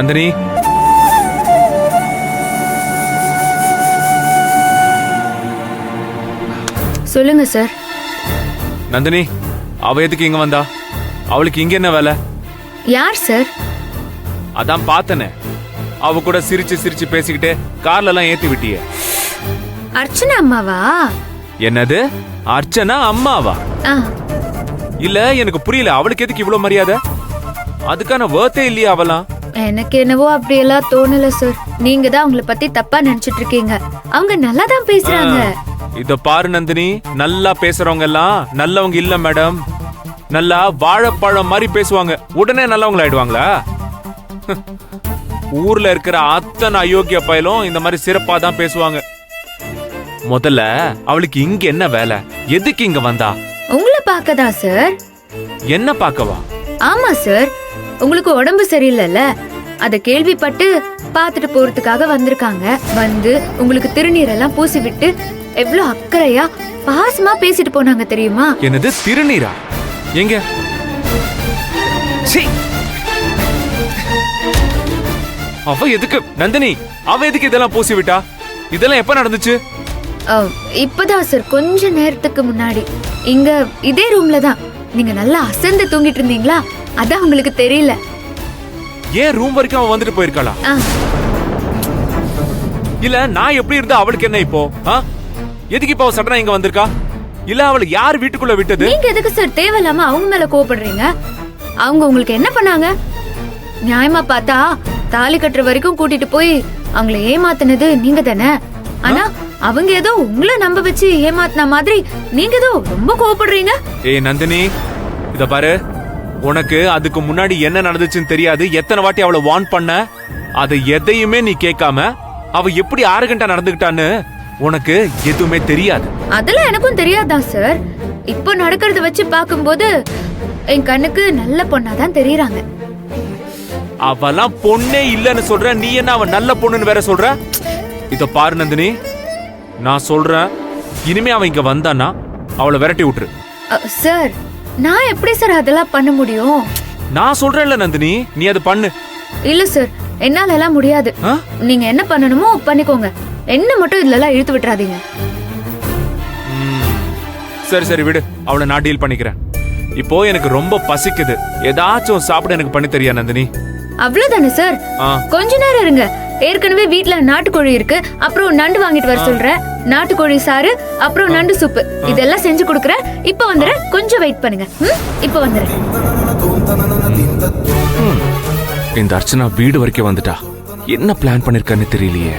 நந்தினி, சொல்லுங்க சார். நந்தினி, அவ எதுக்கு இங்க வந்தா? அவளுக்கு இங்க என்ன வேலை? யார் சார்? அதான் பார்த்தனே, அவ கூட சிரிச்சு சிரிச்சு பேசிக்கிட்டே கார்ல எல்லாம் ஏத்தி விட்டியே. அர்ச்சனா அம்மாவா? என்னது, அர்ச்சனா அம்மாவா? ஆ, இல்ல, எனக்கு புரியல. அவளுக்கு எதுக்கு இவ்வளவு மரியாதை? அதுக்கான வேர்த்தே இல்லையா அவலாம்? எனக்கு என்னவோ அப்படியெல்லாம் தோணல சார். நீங்க தான் அவங்கள பத்தி தப்பா நினைச்சிட்டு இருக்கீங்க. அவங்க நல்லா தான் பேசுறாங்க. இத பாரு நந்தினி, நல்லா பேசுறவங்க எல்லாம் நல்லவங்க இல்ல மேடம். நல்லா வாழைப்பழம் மாதிரி பேசுவாங்க, உடனே நல்லவங்க ஆயிடுவாங்களா? ஊர்ல இருக்கிற அத்தனை அயோக்கிய பயலும் இந்த மாதிரி சிறப்பா தான் பேசுவாங்க. முதல்ல அவளுக்கு இங்க என்ன வேலை? எதுக்கு இங்க வந்தா? உங்களை பார்க்கதா சார்? என்ன பார்க்கவா? ஆமா சார், உங்களுக்கு உடம்பு சரியில்லைல்ல, அத கேள்விப்பட்டு பார்த்துட்டு போறதுக்காக வந்திருக்காங்க. வந்து உங்களுக்கு திருநீரெல்லாம் பூசி விட்டு எவ்வளவு அக்கறையா பாசமா பேசிட்டு போனாங்க தெரியுமா? என்னது திருநீரா? எங்க? சீ! அவ எதுக்கு நந்தினி, அவ எதுக்கு இதெல்லாம் பூசி விட்டா? இதெல்லாம் எப்ப நடந்துச்சு? இப்பதான் சார், கொஞ்ச நேரத்துக்கு முன்னாடி. இங்க இதே ரூம்ல தான். நீங்க நல்லா அசந்து தூங்கிட்டு இருந்தீங்களா, அதான் உங்களுக்கு தெரியல. ஏன் ரூம் வரைக்கும் அவன் வந்துட்டு போயிருக்காளா? இல்ல, நான் எப்படி இருந்தா அவளுக்கு என்ன இப்போ? எதுக்கு இப்ப அவ சடனா இங்க வந்திருக்கா? இல்ல, அவளுக்கு யார் வீட்டுக்குள்ள விட்டது? நீங்க எதுக்கு சார் தேவையில்லாம அவங்க மேல கோவப்படுறீங்க? அவங்க உங்களுக்கு என்ன பண்ணாங்க? நியாயமா பார்த்தா தாலி கட்டுற வரைக்கும் கூட்டிட்டு போய் அவங்கள ஏமாத்தினது நீங்க தானே. ஆனா அவங்க ஏதோ உங்களை நம்ப வச்சு ஏமாத்தின மாதிரி நீங்க ஏதோ ரொம்ப கோவப்படுறீங்க. ஏய் நந்தினி, இத பாரு. உனக்கு அதுக்கு முன்னாடி என்ன நடந்துச்சுன்னு தெரியாது. எத்தனை வாட்டி அவளை வார்ன் பண்ண, அதை எதையுமே நீ கேட்காம அவ எப்படி ஆரகண்டா நடந்துகிட்டான்னு உனக்கு எதுவுமே தெரியாது. அதெல்லாம் எனக்கும் தெரியாதான் சார். இப்போ நடக்கிறத வச்சு பாக்கும்போது என் கண்ணுக்கு நல்ல பொண்ணாதான் தெரியறாங்க. அவெல்லாம் பொண்ணே இல்லன்னு சொல்ற, நீ என்ன அவ நல்ல பொண்ணுன்னு வேற சொல்ற? இத பாரு நந்தினி, நான் சொல்றேன், இனிமே அவன் இங்க வந்தானா அவளை விரட்டி விட்டுரு. சார், நான் எப்படி சார் அதெல்லாம் பண்ண முடியும்? நான் சொல்றேன்ல நந்தினி, நீ அதை பண்ணு. இல்ல சார், என்னால எல்லாம் முடியாது. நீங்க என்ன பண்ணணுமோ பண்ணிக்கோங்க, என்ன மட்டும் இதுல எல்லாம் இழுத்து விட்டுறாதீங்க. சரி சரி விடு, அவளை நான் டீல் பண்ணிக்கிறேன். இப்போ எனக்கு ரொம்ப பசிக்குது, ஏதாச்சும் சாப்பிட எனக்கு பண்ணி தெரியா நந்தினி? அவ்வளவுதானே சார்? கொஞ்ச நேரம் இருங்க. ஏற்கனவே வீட்ல நாட்டுக்கோழி இருக்கு, அப்புறம் நண்டு வாங்கிட்டு வர சொல்றேன். நாட்டுக்கோழி சாறு, அப்புறம் நண்டு சூப்பு, இதெல்லாம் செஞ்சு கொடுக்கறேன். இப்ப வந்துடுறேன், கொஞ்சம் வெயிட் பண்ணுங்க. இப்ப வந்துடுறேன். இந்த அர்ச்சனா வீடு வரைக்கும் வந்துட்டா. என்ன பிளான் பண்ணிருக்கான்னு தெரியலையே.